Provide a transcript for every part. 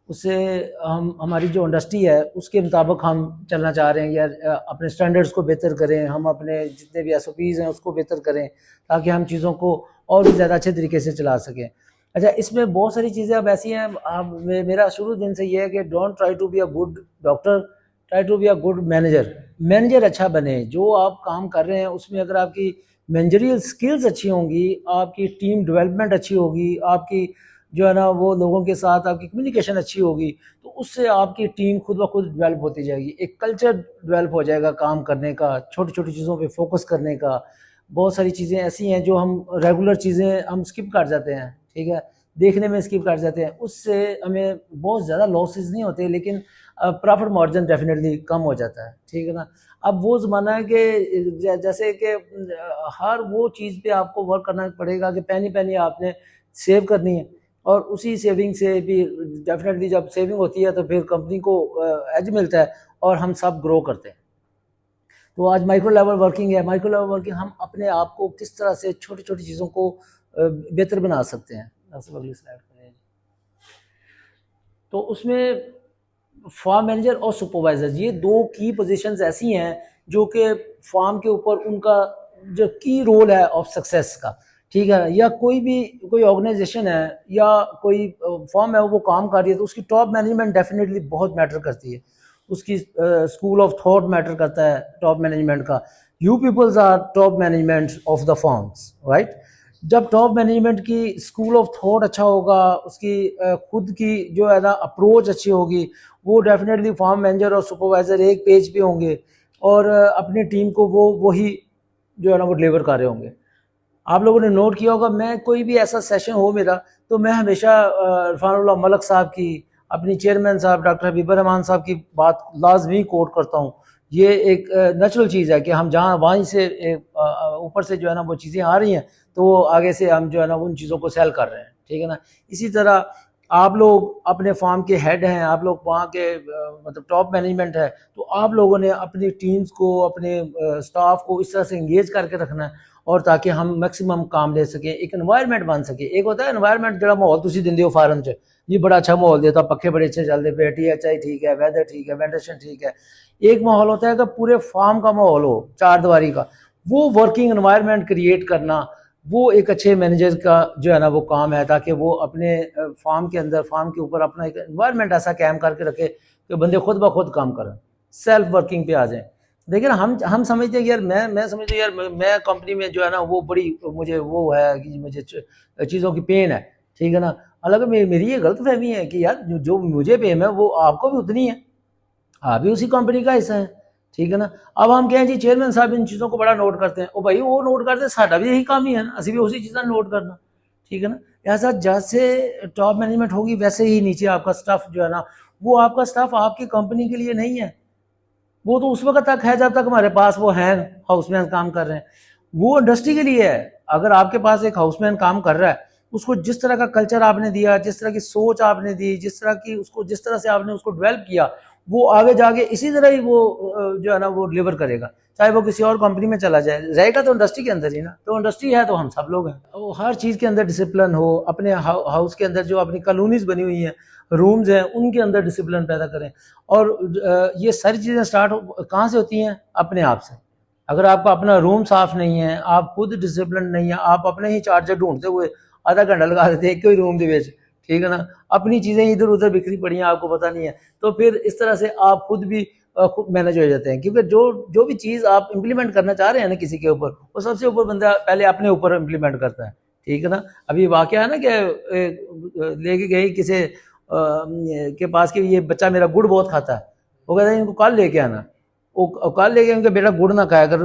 उससे हम हमारी जो इंडस्ट्री है उसके मुताबिक हम चलना चाह रहे हैं, या अपने स्टैंडर्ड्स को बेहतर करें, हम अपने जितने भी SOPs हैं उसको बेहतर करें ताकि हम चीज़ों को और भी ज़्यादा अच्छे तरीके से चला सकें। अच्छा, इसमें बहुत सारी चीज़ें अब ऐसी हैं, अब मेरा शुरू दिन से ये है कि don't try to be a good doctor, try to be a good manager. Manager अच्छा बने, जो आप काम कर रहे हैं उसमें अगर आपकी मैनेजरियल स्किल्स अच्छी होंगी, आपकी टीम डेवलपमेंट अच्छी होगी, आपकी जो है ना वो लोगों के साथ आपकी कम्युनिकेशन अच्छी होगी, तो उससे आपकी टीम खुद ब खुद डेवलप होती जाएगी, एक कल्चर डेवलप हो जाएगा काम करने का, छोटी छोटी चीज़ों पे फोकस करने का। बहुत सारी चीज़ें ऐसी हैं जो हम रेगुलर चीज़ें हम स्किप कर जाते हैं, ठीक है, देखने में स्किप कर जाते हैं, उससे हमें बहुत ज़्यादा लॉसेस नहीं होते, लेकिन प्रॉफिट मार्जिन डेफिनेटली कम हो जाता है, ठीक है ना। अब वो ज़माना है कि जैसे कि हर वो चीज़ पे आपको वर्क करना पड़ेगा कि पैनी पैनी आपने सेव करनी है, और उसी सेविंग से भी डेफिनेटली जब सेविंग होती है तो फिर कंपनी को एज मिलता है और हम सब ग्रो करते हैं। तो आज माइक्रो लेवल वर्किंग है। माइक्रो लेवल वर्किंग हम अपने आप को किस तरह से छोटी छोटी चीज़ों को बेहतर बना सकते हैं। अगली स्लाइड करें। तो उसमें फार्म मैनेजर और सुपरवाइजर, ये दो की पोजीशंस ऐसी हैं जो कि फार्म के ऊपर उनका जो की रोल है ऑफ सक्सेस का, ठीक है, या कोई ऑर्गेनाइजेशन है या कोई फॉर्म है वो काम कर रही है तो उसकी टॉप मैनेजमेंट डेफिनेटली बहुत मैटर करती है, उसकी स्कूल ऑफ थॉट मैटर करता है टॉप मैनेजमेंट का। You peoples are top management of the firms, right. जब टॉप मैनेजमेंट की स्कूल ऑफ थॉट अच्छा होगा, उसकी खुद की जो है ना अप्रोच अच्छी होगी, वो डेफिनेटली फार्म मैनेजर और सुपरवाइजर एक पेज पे होंगे और अपनी टीम को वो वही जो है ना वो डिलीवर कर रहे होंगे। आप लोगों ने नोट किया होगा, मैं कोई भी ऐसा सेशन हो मेरा तो मैं हमेशा इरफानुल्लाह मलक साहब की, अपनी चेयरमैन साहब डॉक्टर हबीबुर रहमान साहब की बात लाजमी कोट करता हूँ। ये एक नेचुरल चीज़ है कि हम जहाँ वहीं से ऊपर से जो है ना वो चीज़ें आ रही हैं तो वो आगे से हम जो है ना उन चीज़ों को सेल कर रहे हैं, ठीक है ना। इसी तरह आप लोग अपने फार्म के हेड हैं, आप लोग वहाँ के मतलब टॉप मैनेजमेंट है, तो आप लोगों ने अपनी टीम्स को, अपने स्टाफ को इस तरह से इंगेज करके रखना है और ताकि हम मैक्सिमम काम ले सकें, एक एनवायरनमेंट बन सके। एक होता है एनवायरनमेंट जो माहौल तुम देंगे हो फार्म च, जी बड़ा अच्छा माहौल देता, पक्खे बड़े अच्छे चलते पे, THI ठीक है, वेदर ठीक है, वेंटिलेशन ठीक है। एक माहौल होता है कि पूरे फार्म का माहौल हो, चार दीवारी का, वो वर्किंग एनवायरनमेंट क्रिएट करना, वो एक अच्छे मैनेजर का जो है ना वो काम है, ताकि वो अपने फार्म के अंदर, फार्म के ऊपर अपना एक एनवायरनमेंट ऐसा कायम करके रखे कि बंदे खुद ब खुद काम करें, सेल्फ वर्किंग पे आ जाए। देखिए ना, हम समझते हैं कि यार मैं समझते यार मैं कंपनी में जो है ना वो बड़ी मुझे वो है कि मुझे चीज़ों की पेन है, ठीक है ना। हालांकि मेरी ये गलत फहमी है कि यार जो मुझे पेन है वो आपको भी उतनी है, आप भी उसी कंपनी का हिस्सा है, ठीक है ना। अब हम कहें जी चेयरमैन साहब इन चीज़ों को बड़ा नोट करते हैं, ओ भाई वो नोट करते हैं, साडा भी यही काम ही है ना, असं भी उसी चीज़ा नोट करना, ठीक है ना। ऐसा जैसे टॉप मैनेजमेंट होगी वैसे ही नीचे आपका स्टाफ जो है ना, वो आपका स्टाफ आपकी कंपनी के लिए नहीं है, वो तो उस वक्त तक है जब तक हमारे पास वो है हाउसमैन काम कर रहे हैं, वो इंडस्ट्री के लिए है। अगर आपके पास एक हाउसमैन काम कर रहा है, उसको जिस तरह का कल्चर आपने दिया, जिस तरह की सोच आपने दी, जिस तरह की उसको जिस तरह से आपने उसको डेवलप किया, वो आगे जाके इसी तरह ही वो जो है ना वो डिलीवर करेगा, चाहे वो किसी और कंपनी में चला जाए, रहेगा तो इंडस्ट्री के अंदर ही ना। तो इंडस्ट्री है तो हम सब लोग हैं, वो हर चीज़ के अंदर डिसिप्लिन हो, अपने हाउस के अंदर जो अपनी कॉलोनीज बनी हुई हैं, रूम्स हैं, उनके अंदर डिसिप्लिन पैदा करें। और ये सारी चीज़ें स्टार्ट कहाँ से होती हैं? अपने आप से। अगर आपका अपना रूम साफ नहीं है, आप खुद डिसिप्लिन नहीं है, आप अपने ही चार्जर ढूंढते हुए आधा घंटा लगा देते हैं एक ही रूम के, ठीक है ना, अपनी चीज़ें इधर उधर बिखरी पड़ी हैं, आपको पता नहीं है, तो फिर इस तरह से आप खुद भी खुद मैनेज हो जाते हैं। क्योंकि जो भी चीज़ आप इम्प्लीमेंट करना चाह रहे हैं ना किसी के ऊपर, वो सबसे ऊपर बंदा पहले अपने ऊपर इम्प्लीमेंट करता है, ठीक है ना। अभी वाकया है ना कि लेके गई किसी के पास कि ये बच्चा मेरा गुड़ बहुत खाता है, वो कहता है इनको कल लेके आना, वो कल लेके उनके बेटा गुड़ ना खाया कर,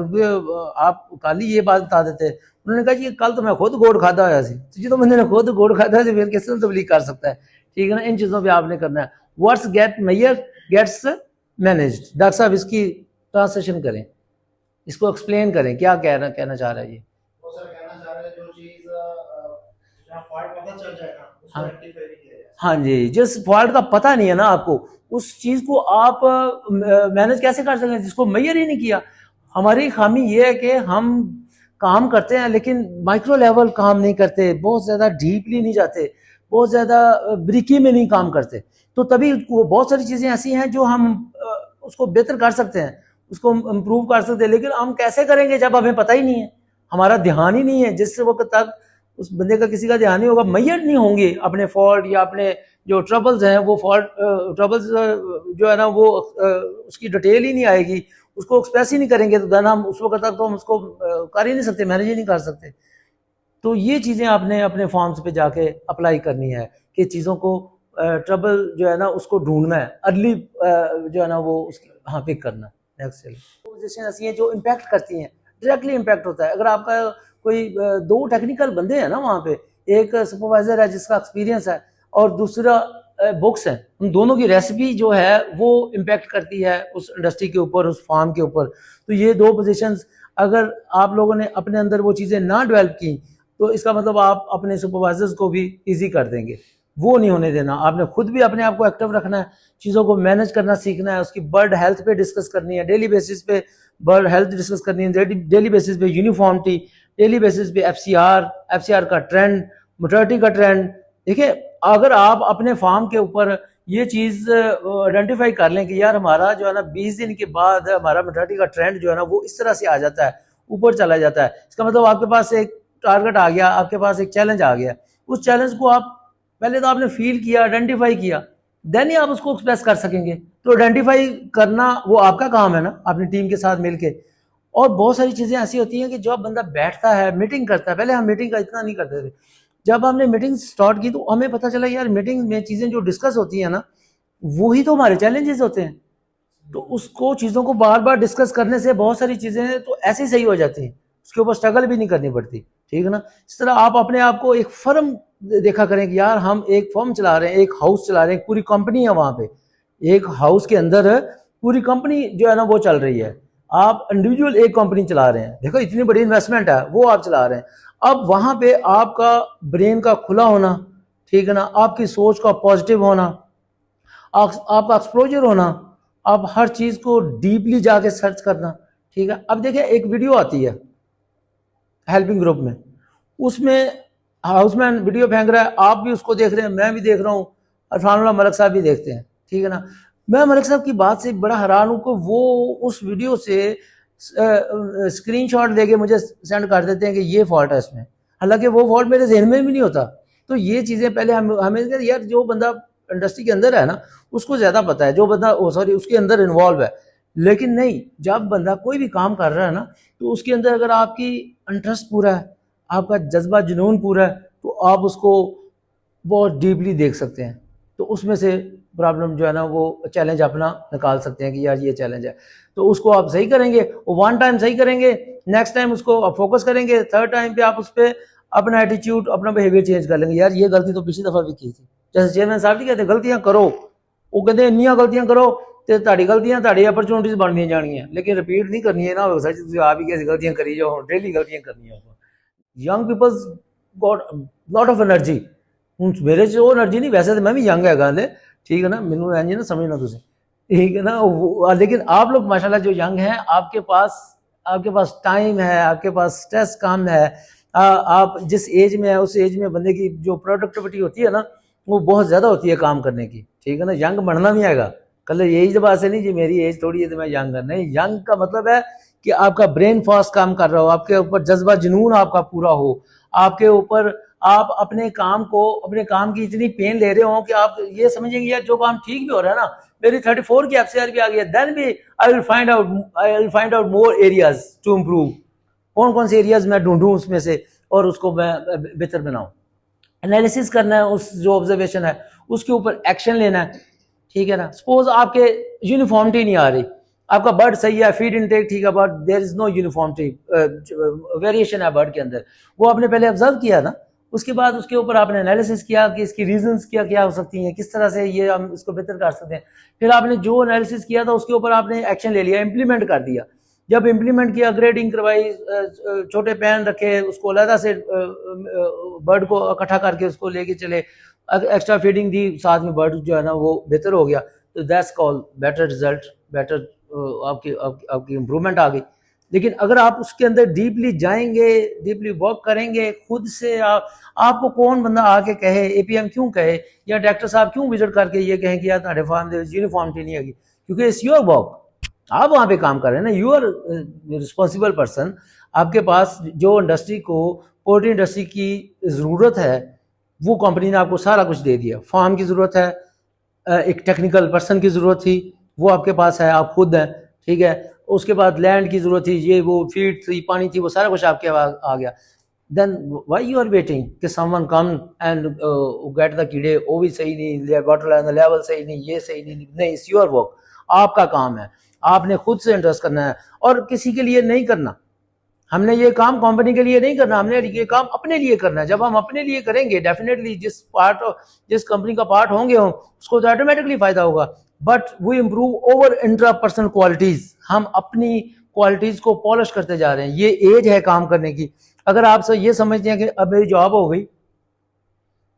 आप कल ही ये बात बता देते। उन्होंने कहा जी कल तो मैं खुद गुड़ खाता होया सी, तो जो बंदे ने खुद गुड़ खाता है तो फिर किस तरह तबलीग कर सकता है, ठीक है ना। इन चीज़ों पे आपने करना है। Words get measure gets managed. Doctor साहब इसकी ट्रांसलेशन करें, इसको एक्सप्लेन करें, क्या कहना चाह रहा है ये। वो सर कहना चाह रहे हैं जो चीज जहाँ फॉल्ट पता चल जाए ना उसको हाँ रेक्टिफाई किया जाए। हाँ जी, जिस फॉल्ट का पता नहीं है ना आपको, उस चीज़ को आप मैनेज कैसे कर सकते हैं जिसको मेजर ही नहीं किया। हमारी खामी ये है कि हम काम करते हैं लेकिन माइक्रो लेवल काम नहीं करते, बहुत ज़्यादा डीपली नहीं जाते। बहुत ज़्यादा बारीकी में नहीं काम करते। तो तभी बहुत सारी चीज़ें ऐसी हैं जो हम उसको बेहतर कर सकते हैं, उसको इम्प्रूव कर सकते हैं, लेकिन हम कैसे करेंगे जब हमें पता ही नहीं है, हमारा ध्यान ही नहीं है। जिस वक्त तक उस बंदे का किसी का ध्यान नहीं होगा, मैयत नहीं होंगे अपने फॉल्ट या अपने जो ट्रबल्स हैं, वो फॉल्ट ट्रबल्स जो है ना वो उसकी डिटेल ही नहीं आएगी, उसको एक्सप्रेस ही नहीं करेंगे, तो देन हम उस वक्त तक तो हम उसको कर ही नहीं सकते, मैनेज ही नहीं कर सकते। तो ये चीज़ें आपने अपने फॉर्म्स पे जाके अप्लाई करनी है कि चीज़ों को ट्रबल जो है ना उसको ढूंढना है, अर्ली जो है ना वो उसकी हाँ पिक करना। नेक्स्ट चलिए, पोजीशन ऐसी हैं जो इम्पैक्ट करती हैं, डायरेक्टली इम्पैक्ट होता है। अगर आपका कोई दो टेक्निकल बंदे हैं ना वहाँ पे, एक सुपरवाइजर है जिसका एक्सपीरियंस है और दूसरा बुक्स हैं, उन दोनों की रेसिपी जो है वो इम्पैक्ट करती है उस इंडस्ट्री के ऊपर, उस फार्म के ऊपर। तो ये दो पोजीशंस अगर आप लोगों ने अपने अंदर वो चीज़ें ना डेवलप की तो इसका मतलब आप अपने सुपरवाइजर्स को भी इजी कर देंगे। वो नहीं होने देना, आपने खुद भी अपने आप को एक्टिव रखना है, चीज़ों को मैनेज करना सीखना है, उसकी बर्ड हेल्थ पे डिस्कस करनी है, डेली बेसिस पे बर्ड हेल्थ डिस्कस करनी है, डेली बेसिस पे यूनिफॉर्मिटी, डेली बेसिस पे एफसीआर का ट्रेंड, मोर्टेलिटी का ट्रेंड। देखिए, अगर आप अपने फार्म के ऊपर ये चीज़ आइडेंटिफाई कर लें कि यार हमारा जो है ना 20 दिन के बाद हमारा मोर्टेलिटी का ट्रेंड जो है ना वो इस तरह से आ जाता है, ऊपर चला जाता है, इसका मतलब आपके पास एक टारगेट आ गया, आपके पास एक चैलेंज आ गया। उस चैलेंज को आप पहले तो आपने फील किया, आइडेंटिफाई किया, देन ही आप उसको एक्सप्रेस कर सकेंगे। तो आइडेंटिफाई करना वो आपका काम है ना, अपनी टीम के साथ मिलके। और बहुत सारी चीज़ें ऐसी होती हैं कि जब बंदा बैठता है, मीटिंग करता है, पहले हम मीटिंग का इतना नहीं करते थे, जब हमने मीटिंग स्टार्ट की तो हमें पता चला यार मीटिंग में चीज़ें जो डिस्कस होती हैं ना वही तो हमारे चैलेंजेस होते हैं। तो उसको चीज़ों को बार बार डिस्कस करने से बहुत सारी चीज़ें तो ऐसे ही सही हो जाती हैं, उसके ऊपर स्ट्रगल भी नहीं करनी पड़ती। ठीक है ना। इस तरह आप अपने आप को एक फर्म देखा करें कि यार हम एक फर्म चला रहे हैं, एक हाउस चला रहे हैं, पूरी कंपनी है वहाँ पे, एक हाउस के अंदर पूरी कंपनी जो है ना वो चल रही है। आप इंडिविजुअल एक कंपनी चला रहे हैं, देखो इतनी बड़ी इन्वेस्टमेंट है वो आप चला रहे हैं। अब वहाँ पे आपका ब्रेन का खुला होना, ठीक है ना, आपकी सोच का पॉजिटिव होना, आपका एक्सप्लोजर होना, आप हर चीज़ को डीपली जाके सर्च करना। ठीक है। अब देखिए एक वीडियो आती है हेल्पिंग ग्रुप में, उसमें हाउसमैन वीडियो फेंक रहा है, आप भी उसको देख रहे हैं, मैं भी देख रहा हूँ, अरफानुल्लाह मलिक साहब भी देखते हैं। ठीक है ना। मैं मलिक साहब की बात से बड़ा हैरान हूँ कि वो उस वीडियो से स्क्रीनशॉट लेके मुझे सेंड कर देते हैं कि ये फॉल्ट है इसमें, हालांकि वो फॉल्ट मेरे जहन में भी नहीं होता। तो ये चीज़ें पहले हमें यार जो बंदा इंडस्ट्री के अंदर है ना उसको ज़्यादा पता है, जो बंदा सॉरी उसके अंदर इन्वॉल्व है। लेकिन नहीं, जब बंदा कोई भी काम कर रहा है ना तो उसके अंदर अगर आपकी इंटरेस्ट पूरा है, आपका जज्बा जुनून पूरा है, तो आप उसको बहुत डीपली देख सकते हैं। तो उसमें से प्रॉब्लम जो है ना वो चैलेंज अपना निकाल सकते हैं कि यार ये चैलेंज है, तो उसको आप सही करेंगे, वो वन टाइम सही करेंगे, नेक्स्ट टाइम उसको आप फोकस करेंगे, थर्ड टाइम पे आप उस पर अपना एटीट्यूड, अपना बिहेवियर चेंज कर लेंगे। यार ये गलती तो पिछली दफ़ा भी की थी, जैसे चेयरमैन साहब नहीं कहते गलतियां करो, वो कहते इन्नियां गलतियां करो तो ताड़ी गलतियां ताड़ी अपॉर्चुनिटीज बननी जानी है, लेकिन रिपीट नहीं करनी है ना, सच आप ही कैसी गलतियां करी जाओ, डेली गलतियां करनी है। Young peoples got lot of energy, मेरे च वो एनर्जी नहीं, वैसे तो मैं भी यंग है गाले, ठीक है ना, मैनू इंज ना समझना तुम, ठीक है ना। लेकिन आप लोग माशाल्लाह जो यंग हैं, आपके पास टाइम है, आपके पास स्ट्रेस कम है, आप जिस एज में है उस एज में बंदे की जो प्रोडक्टिविटी होती है ना वो बहुत ज़्यादा होती है काम करने की। ठीक है ना। यंग बढ़ना नहीं आएगा, कल यही जब बात से नहीं जी मेरी एज थोड़ी है तो मैं यंग है, नहीं, यंग का मतलब है कि आपका ब्रेन फास्ट काम कर रहा हो, आपके ऊपर जज्बा जुनून आपका पूरा हो, आपके ऊपर आप अपने काम की इतनी पेन ले रहे हो कि आप ये समझेंगे यार जो काम ठीक भी हो रहा है ना, मेरी 34 की एफसीआर भी आ गई है, देन भी I will find out more areas to improve, कौन कौन से एरियाज मैं ढूंढूं उसमें से और उसको मैं बेहतर बनाऊं। एनालिसिस करना है, उस जो ऑब्जर्वेशन है उसके ऊपर एक्शन लेना है। ठीक है ना। सपोज आपके यूनिफॉर्मिटी नहीं आ रही, आपका बर्ड सही है, फीड इनटेक ठीक है, but there is no uniformity, variation है बर्ड के अंदर, वो आपने पहले ऑब्जर्व किया ना, उसके बाद उसके ऊपर आपने एनालिसिस किया कि इसकी रीजंस क्या क्या हो सकती हैं, किस तरह से ये हम इसको बेहतर कर सकते हैं। फिर आपने जो एनालिसिस किया था उसके ऊपर आपने एक्शन ले लिया, इंप्लीमेंट कर दिया। जब इम्प्लीमेंट किया, ग्रेडिंग करवाई, छोटे पैन रखे, उसको अलग से बर्ड को इकट्ठा करके उसको लेके चले, एक्स्ट्रा फीडिंग दी, साथ में बर्ड जो है ना वो बेहतर हो गया, तो that's call better result, better आपकी इम्प्रूवमेंट आ गई। लेकिन अगर आप उसके अंदर डीपली जाएंगे, डीपली वर्क करेंगे खुद से, आपको कौन बंदा आके कहे, एपीएम क्यों कहे या डायरेक्टर साहब क्यों विजिट करके ये कहें कि यार तुम्हारे फार्म दे यूनिफॉर्मिटी नहीं है, क्योंकि इट्स योर वर्क, आप वहाँ पे काम कर रहे हैं ना, यू आर रिस्पॉन्सिबल पर्सन। आपके पास जो इंडस्ट्री को, पोल्ट्री इंडस्ट्री की ज़रूरत है वो कंपनी ने आपको सारा कुछ दे दिया। फार्म की ज़रूरत है, एक टेक्निकल पर्सन की ज़रूरत थी, वो आपके पास है, आप खुद हैं, ठीक है। उसके बाद लैंड की ज़रूरत थी, ये वो फीड थी, पानी थी, वो सारा कुछ आपके आ गया। Then why you are waiting कि someone come and get the कीड़े, वो भी सही नहीं, वाटर लेवल सही नहीं, ये सही नहीं, इट्स योर वर्क, आपका काम है, आपने खुद से इंटरेस्ट करना है और किसी के लिए नहीं करना। हमने ये काम कंपनी के लिए नहीं करना, हमने ये काम अपने लिए करना है। जब हम अपने लिए करेंगे डेफिनेटली जिस कंपनी का पार्ट होंगे हम उसको तो ऑटोमेटिकली फायदा होगा। But we improve over intra personal qualities, हम अपनी क्वालिटीज को पॉलिश करते जा रहे हैं। ये एज है काम करने की। अगर आप सब ये समझते हैं कि अब मेरी जॉब हो गई,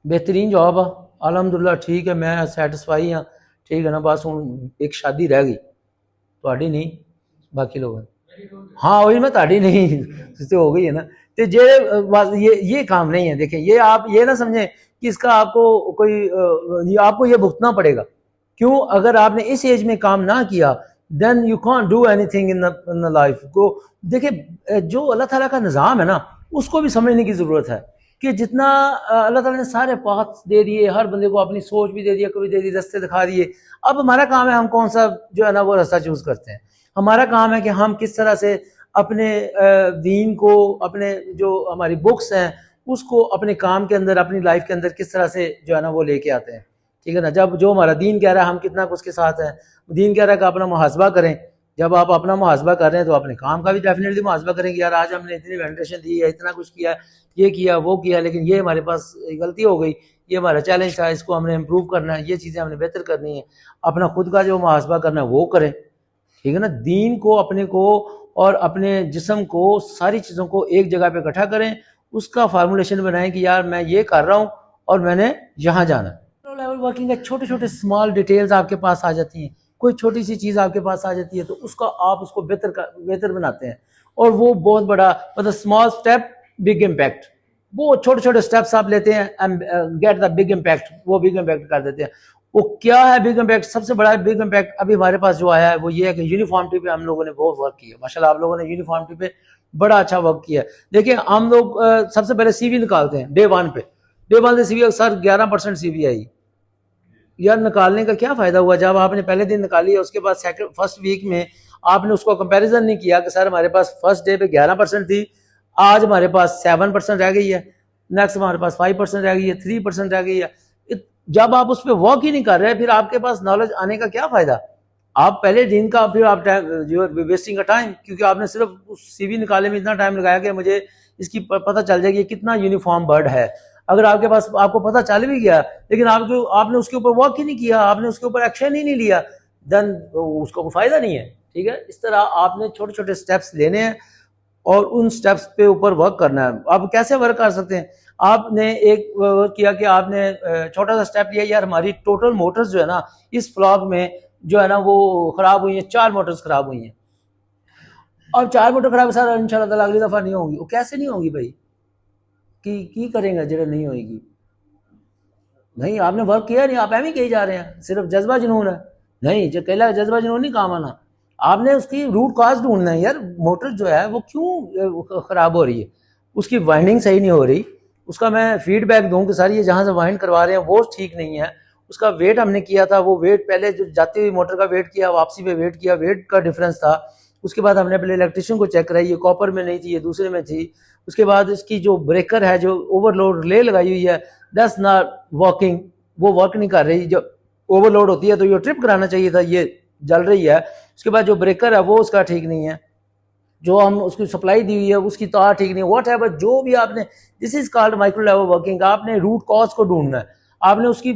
बेहतरीन जॉब है, अलहमदुलिल्लाह ठीक है, मैं सैटिस्फाई हाँ, ठीक है ना, बस हूँ एक शादी रह गई, थोड़ी नहीं बाकी लोग, हाँ वही मैं ताड़ी नहीं तो हो गई है ना। तो ये काम नहीं है। देखें, ये आप ये ना समझें कि इसका आपको कोई आपको ये भुगतना पड़ेगा। क्यों? अगर आपने इस एज में काम ना किया then you can't do anything in the life को। देखिए, जो अल्लाह ताला का निज़ाम है ना उसको भी समझने की ज़रूरत है कि जितना अल्लाह ताला ने सारे पाथ दे दिए, हर बंदे को अपनी सोच भी दे दिया, कभी दे दी, रास्ते दिखा दिए। अब हमारा काम है हम कौन सा जो है ना वो रास्ता चूज करते हैं। हमारा काम है कि हम किस तरह से अपने दीन को, अपने जो हमारी बुक्स हैं उसको अपने काम के अंदर, अपनी लाइफ के अंदर किस तरह से जो है ना वो लेके आते हैं, ठीक है ना। जब जो हमारा दीन कह रहा है हम कितना कुछ के साथ हैं, दीन कह रहा है कि अपना मुहासबा करें। जब आप अपना मुहासबा कर रहे हैं तो अपने काम का भी डेफिनेटली मुहासबा करेंगे। यार आज हमने इतनी वेंटेशन दी है, इतना कुछ किया, ये किया, वो किया, लेकिन ये हमारे पास गलती हो गई, ये हमारा चैलेंज था, इसको हमने इम्प्रूव करना है, ये चीज़ें हमने बेहतर करनी है। अपना खुद का जो मुहासबा करना है वो करें, ठीक है ना। दीन को, अपने को और अपने जिस्म को, सारी चीज़ों को एक जगह पे इकट्ठा करें, उसका फार्मूलेशन बनाएं कि यार मैं ये कर रहा हूँ और मैंने यहाँ जाना है। लेवल वर्किंग है, छोटे छोटे स्मॉल डिटेल्स आपके पास आ जाती हैं, कोई छोटी सी चीज़ आपके पास आ जाती है तो उसका आप उसको बेहतर बनाते हैं और वो बहुत बड़ा, मतलब स्मॉल स्टेप बिग इम्पैक्ट, वो छोटे छोटे स्टेप्स आप लेते हैं and get the big impact, वो बिग इम्पैक्ट कर देते हैं। वो क्या है बिग इम्पैक्ट? सबसे बड़ा बिग इम्पैक्ट अभी हमारे पास जो आया है वो ये है कि यूनिफॉर्मिटी पे हम लोगों ने बहुत वर्क किया। माशाल्लाह आप लोगों ने यूनिफॉर्मिटी पे बड़ा अच्छा वर्क किया। देखिए, हम लोग सबसे पहले सीवी निकालते हैं डे वन पे, डे वन से सीवी सर 11% सीवी आई। यार निकालने का क्या फायदा हुआ जब आपने पहले दिन निकाली है, उसके बाद फर्स्ट वीक में आपने उसको कंपैरिजन नहीं किया कि सर हमारे पास फर्स्ट डे पे 11% थी, आज हमारे पास 7% रह गई है, नेक्स्ट हमारे पास 5% रह गई है, 3% रह गई है। जब आप उस पर वर्क ही नहीं कर रहे फिर आपके पास नॉलेज आने का क्या फायदा? आप पहले दिन का फिर आप वेस्टिंग का टाइम, क्योंकि आपने सिर्फ उस सीवी निकालने में इतना टाइम लगाया कि मुझे इसकी पता चल जाएगी कितना यूनिफॉर्म बर्ड है। अगर आपके पास, आपको पता चल भी गया लेकिन आपने उसके ऊपर वर्क ही नहीं किया, आपने उसके ऊपर एक्शन ही नहीं लिया, देन उसका कोई फायदा नहीं है, ठीक है। इस तरह आपने छोटे छोटे स्टेप्स लेने हैं और उन स्टेप्स पे ऊपर वर्क करना है। आप कैसे वर्क कर सकते हैं? आपने एक वर्क किया कि आपने छोटा सा स्टेप लिया, यार हमारी टोटल मोटर्स जो है ना इस फ्लॉग में जो है ना वो खराब हुई है, 4 मोटर्स खराब हुई हैं। अब 4 मोटर खराब सर इंशाल्लाह ताला अगली दफा नहीं होगी। वो कैसे नहीं होगी भाई? की करेंगे जो नहीं होगी? नहीं, आपने वर्क किया नहीं, आप एम ही कही जा रहे हैं, सिर्फ जज्बा जुनून है। नहीं, जो कहला जज्बा जुनून नहीं काम आना, आपने उसकी रूट कॉज ढूंढना है। यार मोटर जो है वो क्यों खराब हो रही है? उसकी वाइंडिंग सही नहीं हो रही, उसका मैं फीडबैक दूं कि सर ये जहाँ से वाइंड करवा रहे हैं वो ठीक नहीं है। उसका वेट हमने किया था, वो वेट पहले जो जाती हुई मोटर का वेट किया, वापसी पे वेट किया, वेट का डिफरेंस था। उसके बाद हमने अपने इलेक्ट्रिशियन को चेक कराई, ये कॉपर में नहीं थी, ये दूसरे में थी। उसके बाद इसकी जो ब्रेकर है, जो ओवरलोड रिले लगाई हुई है, दैट्स नॉट वर्किंग, वो वर्क नहीं कर रही। जब ओवरलोड होती है तो ये ट्रिप कराना चाहिए था, ये जल रही है। उसके बाद जो ब्रेकर है वो उसका ठीक नहीं है, जो हम उसकी सप्लाई दी हुई है उसकी तार ठीक नहीं है, वॉट एवर जो भी आपने, this is called micro level working. आपने रूट कॉज को ढूंढना है, आपने उसकी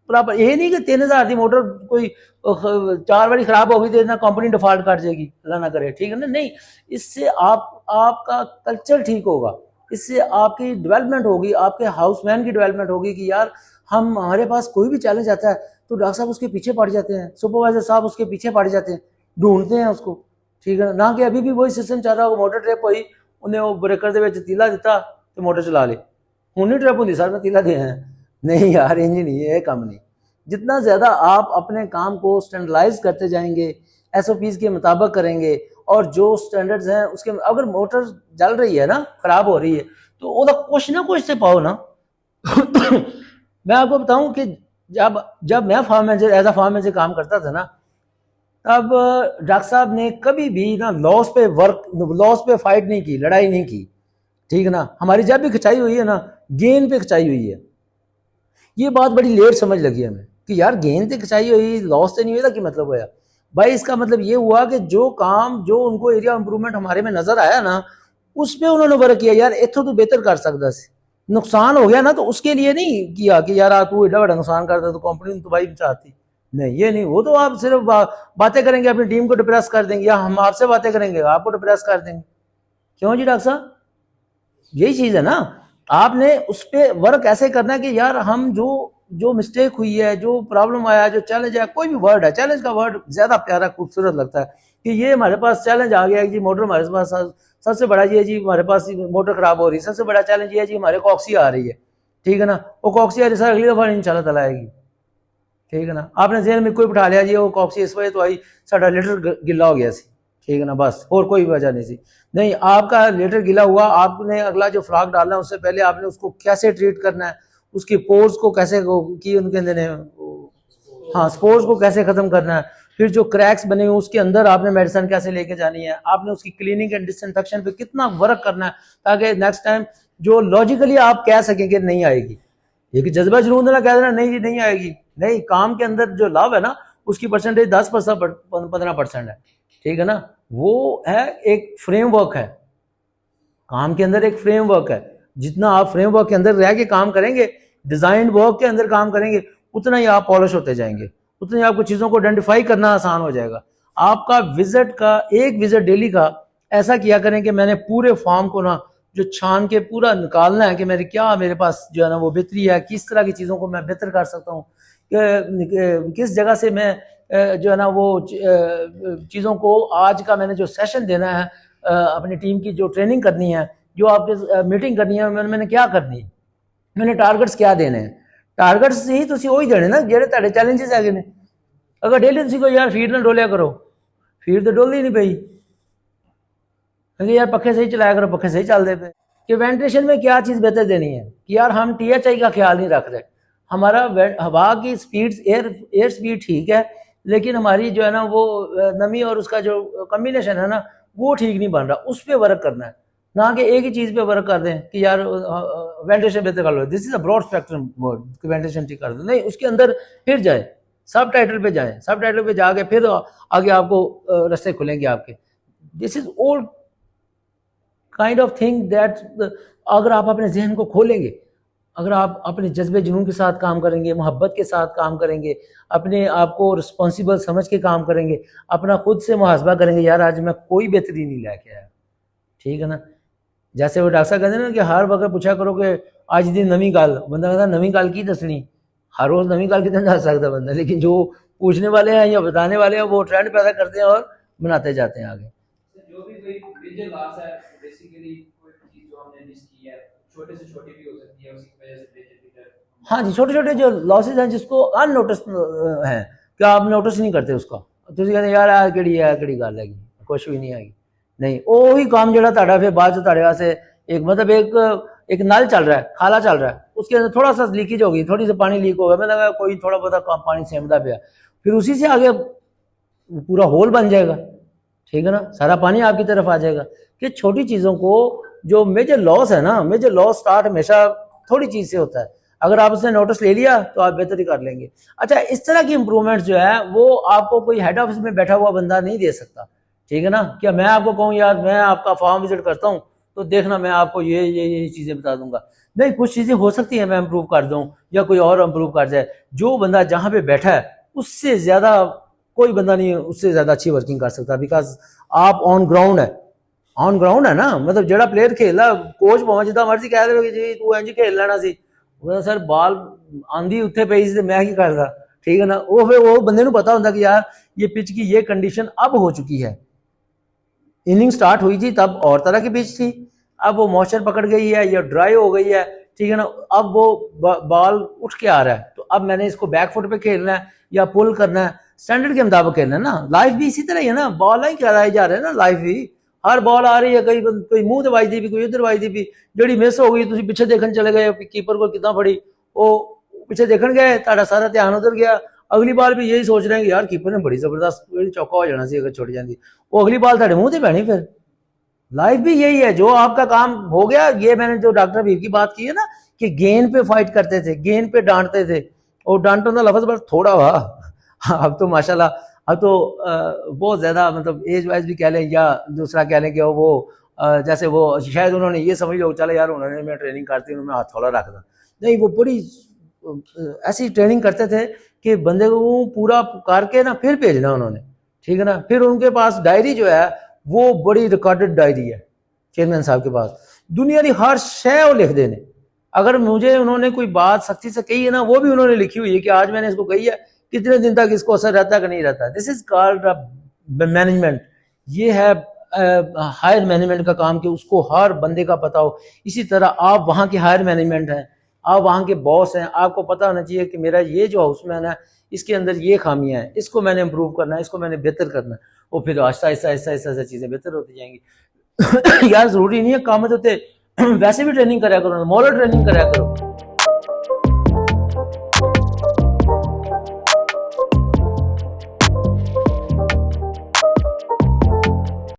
प्रॉपर, ये नहीं कि 3000 की मोटर कोई 4 बारी खराब होगी तो ना कंपनी डिफॉल्ट कर जाएगी, अल्लाह ना करे, ठीक है ना। नहीं, इससे आपका कल्चर ठीक होगा, इससे आपकी डेवलपमेंट होगी, आपके हाउसमैन की डेवलपमेंट होगी कि यार हमारे पास कोई भी चैलेंज आता है तो डॉक्टर साहब उसके पीछे पड़ जाते हैं, सुपरवाइजर साहब उसके पीछे पड़ जाते हैं, ढूंढते हैं उसको, ठीक है ना कि अभी भी वही सिस्टम चल रहा हो, मोटर ट्रिप हुई उन्हें वो ब्रेकर दे तीला दिता तो मोटर चला ली, हूँ नहीं ट्रिप होंगी सर मैं तीला दे हैं, नहीं यार इंज नहीं, ये काम नहीं। जितना ज़्यादा आप अपने काम को स्टैंडर्डाइज करते जाएंगे, SOPs के मुताबिक करेंगे, और जो स्टैंडर्ड्स हैं उसके, अगर मोटर जल रही है ना, खराब हो रही है, तो वो कुछ ना कुछ से पाओ ना। मैं आपको बताऊं कि जब मैं farm manager as a farm manager काम करता था ना, तब डॉक्टर साहब ने कभी भी ना लॉस पे फाइट नहीं की, लड़ाई नहीं की, ठीक है ना। हमारी जब भी खिंचाई हुई है ना, गेंद पे खिंचाई हुई है। ये बात बड़ी लेट समझ लगी हमें कि यार गेंद पे खिंचाई हुई, लॉस से नहीं हुआ, कि मतलब होया भाई, इसका मतलब ये हुआ कि जो काम, जो उनको एरिया इंप्रूवमेंट हमारे में नजर आया ना, उस पर उन्होंने वर्क किया, यार इतो तो बेहतर कर सकता सी, नुकसान हो गया ना तो उसके लिए नहीं किया कि यार तू एडा बड़ा नुकसान करता तो कंपनी तो भाई चाहती, नहीं ये नहीं। वो तो आप सिर्फ बातें करेंगे, अपनी टीम को डिप्रेस कर देंगे, या हम आपसे बातें करेंगे आपको डिप्रेस कर देंगे। क्यों जी डॉक्टर साहब, यही चीज है ना। आपने उस पर वर्क ऐसे करना है कि यार हम जो मिस्टेक हुई है, जो प्रॉब्लम आया, जो चैलेंज है, कोई भी वर्ड है, चैलेंज का वर्ड ज्यादा प्यारा खूबसूरत लगता है कि ये हमारे पास चैलेंज आ गया है जी, मोटर हमारे पास सबसे बड़ा ये जी, हमारे पास मोटर खराब हो रही है, सबसे बड़ा चैलेंज ये है जी हमारे कॉक्सी आ रही है, ठीक है ना। वो कॉक्सी आ रही है, अगली दफा इंशाल्लाह तला आएगी, ठीक है ना। आपने जेल में कोई बिठा लिया जी, वो कॉक्सी इस वजह तो आई साडा लीटर गिला हो गया सी, ठीक है ना, बस और कोई वजह नहीं सी। नहीं, आपका लीटर गिला हुआ, आपने अगला जो फ्राक डालना है उससे पहले आपने उसको कैसे ट्रीट करना है, उसकी पोर्स को कैसे की उनके हाँ स्पोर्स को कैसे खत्म करना है, फिर जो क्रैक्स बने हुए उसके अंदर आपने मेडिसिन कैसे लेके जानी है, आपने उसकी क्लीनिंग एंड डिसइंफेक्शन पे कितना वर्क करना है, ताकि नेक्स्ट टाइम जो लॉजिकली आप कह सकें कि नहीं आएगी। ये कि जज्बा जुनून ना कह देना नहीं जी नहीं आएगी, नहीं, काम के अंदर जो लाभ है ना उसकी परसेंटेज 10% 15% है, ठीक है ना। वो है एक फ्रेमवर्क है, काम के अंदर एक फ्रेमवर्क है, जितना आप फ्रेमवर्क के अंदर रह के काम करेंगे, डिजाइन वर्क के अंदर काम करेंगे, उतना ही आप पॉलिश होते जाएंगे, उतना ही आपको चीजों को आइडेंटिफाई करना आसान हो जाएगा। आपका विजिट का एक विजिट डेली का ऐसा किया करें कि मैंने पूरे फॉर्म को ना जो छान के पूरा निकालना है कि मेरे क्या, मेरे पास जो है ना वो बेहतरी है, किस तरह की चीज़ों को मैं बेहतर कर सकता हूँ, किस जगह से मैं जो है ना वो चीज़ों को, आज का मैंने जो सेशन देना है, अपनी टीम की जो ट्रेनिंग करनी है, जो आपके मीटिंग करनी है, मैंने क्या करनी है, मैंने टारगेट्स क्या देने हैं, टारगेट्स ही तुम वही देने ना ਜਿਹੜੇ ਤੁਹਾਡੇ ਚੈलेंजेस ਹੈਗੇ ਨੇ। अगर डेली तुम कोई यार फीड ना डोलिया करो, फीड तो डोलदी नहीं पई, क्योंकि यार पखे सही चलाया करो, पखे सही चलते पे। कि वेंटिलेशन में क्या चीज़ बेहतर देनी है कि यार हम THI का ख्याल नहीं रख रहे, हमारा हवा की स्पीड, एयर स्पीड ठीक है, लेकिन हमारी जो है ना वो नमी और उसका जो कम्बिनेशन है ना वो ठीक नहीं बन रहा, उस पर वर्क करना है, ना कि एक ही चीज़ पे वर्क कर दें कि यार वेंटिलेशन बेहतर कर लो, this is a broad spectrum word कि वेंटिलेशन ठीक कर दो, नहीं, उसके अंदर फिर जाए, सब टाइटल पे जाए, सब टाइटल पे जाके फिर आगे आपको रास्ते खुलेंगे आपके। This is old kind of thing that, अगर आप अपने जहन को खोलेंगे, अगर आप अपने जज्बे जुनून के साथ काम करेंगे, मोहब्बत के साथ काम करेंगे, अपने आप को रिस्पॉन्सिबल समझ के काम करेंगे, अपना खुद से मुहासबा करेंगे, यार आज मैं कोई बेहतरी नहीं लेके आया, ठीक है ना। जैसे वो डॉक्टर साहब कहते हैं ना कि हर वक्त पूछा करो कि आज दी नवी गल, बंदा कहता नवी गल की दसनी, हर रोज नवी गल कितने दस सकता बंदा, लेकिन जो पूछने वाले हैं या बताने वाले हैं वो ट्रेंड पैदा करते हैं और बनाते जाते हैं आगे। जो भी कोई मेजर लॉस है, बेसिकली कोई चीज जो हमने मिस की है, छोटे से छोटी भी हो सकती है, उसकी वजह से हाँ जी, छोटे छोटे जो लॉसेज हैं जिसको अननोटिस हैं, क्या आप नोटिस नहीं करते उसका, तुम कहते यार आ केड़ी गल हैगी, कुछ भी नहीं हैगी, नहीं, वही काम जो फिर बाद वास्ते एक मतलब एक नल चल रहा है, खाला चल रहा है, उसके अंदर थोड़ा सा लीकेज होगी, थोड़ी सी पानी लीक होगा, मैंने कहा कोई थोड़ा बहुत पानी सेमदा पे, फिर उसी से आगे पूरा होल बन जाएगा, ठीक है ना, सारा पानी आपकी तरफ आ जाएगा। कि छोटी चीज़ों को, जो मेजर लॉस है ना, मेजर लॉस स्टार्ट हमेशा थोड़ी चीज़ से होता है, अगर आप उसने नोटिस ले लिया तो आप बेहतरी कर लेंगे। अच्छा, इस तरह की इंप्रूवमेंट जो है वो आपको कोई हेड ऑफिस में बैठा हुआ बंदा नहीं दे सकता, ठीक है ना। क्या मैं आपको कहूँ यार मैं आपका फॉर्म विजिट करता हूँ तो देखना मैं आपको ये चीज़ें बता दूंगा, नहीं, कुछ चीज़ें हो सकती है मैं इम्प्रूव कर दूँ या कोई और इम्प्रूव कर जाए। जो बंदा जहाँ पे बैठा है उससे ज़्यादा कोई बंदा नहीं उससे ज़्यादा अच्छी वर्किंग कर सकता, बिकॉज आप ऑन ग्राउंड है ना, मतलब जो प्लेयर खेलदा, कोच भावें जिदा मर्जी कह दे जी तू इंज खेल लेना सी, सर बाल आंधी उत्थे पई सी मैं की करदा, ठीक है ना। वो फिर वो बंदे नूं पता होंदा कि यार ये पिच की ये कंडीशन अब हो चुकी है, इनिंग स्टार्ट हुई थी तब और तरह की पिच थी, अब वो मॉइस्चर पकड़ गई है या ड्राई हो गई है, ठीक है ना, अब वो बॉल उठ के आ रहा है, तो अब मैंने इसको बैक फुट पे खेलना है या पुल करना है, स्टैंडर्ड के मुताबिक खेलना है ना। लाइफ भी इसी तरह ही है ना, बॉल ही कराए जा रहे हैं ना, लाइफ भी हर बॉल आ रही है, कोई मुंह दवाई दी भी, कोई उधर वाई दी भी, जड़ी मिस हो गई तुम पीछे देखने चले गए कीपर को कितना फड़ी, वो पीछे देखने गए, ताड़ा सारा ध्यान उधर गया, अगली बाल भी यही सोच रहे हैं कि यार कीपर ने बड़ी जबरदस्त चौका हो जाना सी अगर छुट जाती, वो अगली बाल ताड़े मुंह से पैनी। फिर लाइफ भी यही है, जो आपका काम हो गया, ये मैंने जो डॉक्टर हबीब की बात की है ना कि गेंद पे फाइट करते थे, गेंद पे डांटते थे, और डांटने का लफ्ज बस थोड़ा हुआ, अब तो माशाल्लाह अब तो बहुत ज्यादा मतलब एज वाइज भी कह लें या दूसरा कह लें कि वो जैसे वो शायद उन्होंने ये समझ लो चले यार उन्होंने मैं ट्रेनिंग करती हूँ मैं हाथ थोड़ा रखता, नहीं वो बड़ी ऐसी ट्रेनिंग करते थे कि बंदे को पूरा करके ना फिर भेजना उन्होंने, ठीक है ना। फिर उनके पास डायरी जो है वो बड़ी रिकॉर्डेड डायरी है चेयरमैन साहब के पास, दुनिया की हर शय वो लिख देने, अगर मुझे उन्होंने कोई बात सख्ती से कही है ना वो भी उन्होंने लिखी हुई है कि आज मैंने इसको कही है, कितने दिन तक इसको असर रहता है कि नहीं रहता। दिस इज कॉल्ड मैनेजमेंट, ये है हायर मैनेजमेंट का काम कि उसको हर बंदे का पता हो। इसी तरह आप वहाँ के हायर मैनेजमेंट हैं, आप वहाँ के बॉस हैं, आपको पता होना चाहिए कि मेरा ये जो हाउसमैन है इसके अंदर ये खामियां हैं, इसको मैंने इम्प्रूव करना है, इसको मैंने बेहतर करना है, और फिर आहिस्ता आहिस्ता आहिस्ता आहिस्ता चीज़ें बेहतर होती जाएंगी। यार जरूरी नहीं है काम में तो वैसे भी ट्रेनिंग कराया करो, मॉरल ट्रेनिंग कराया करो।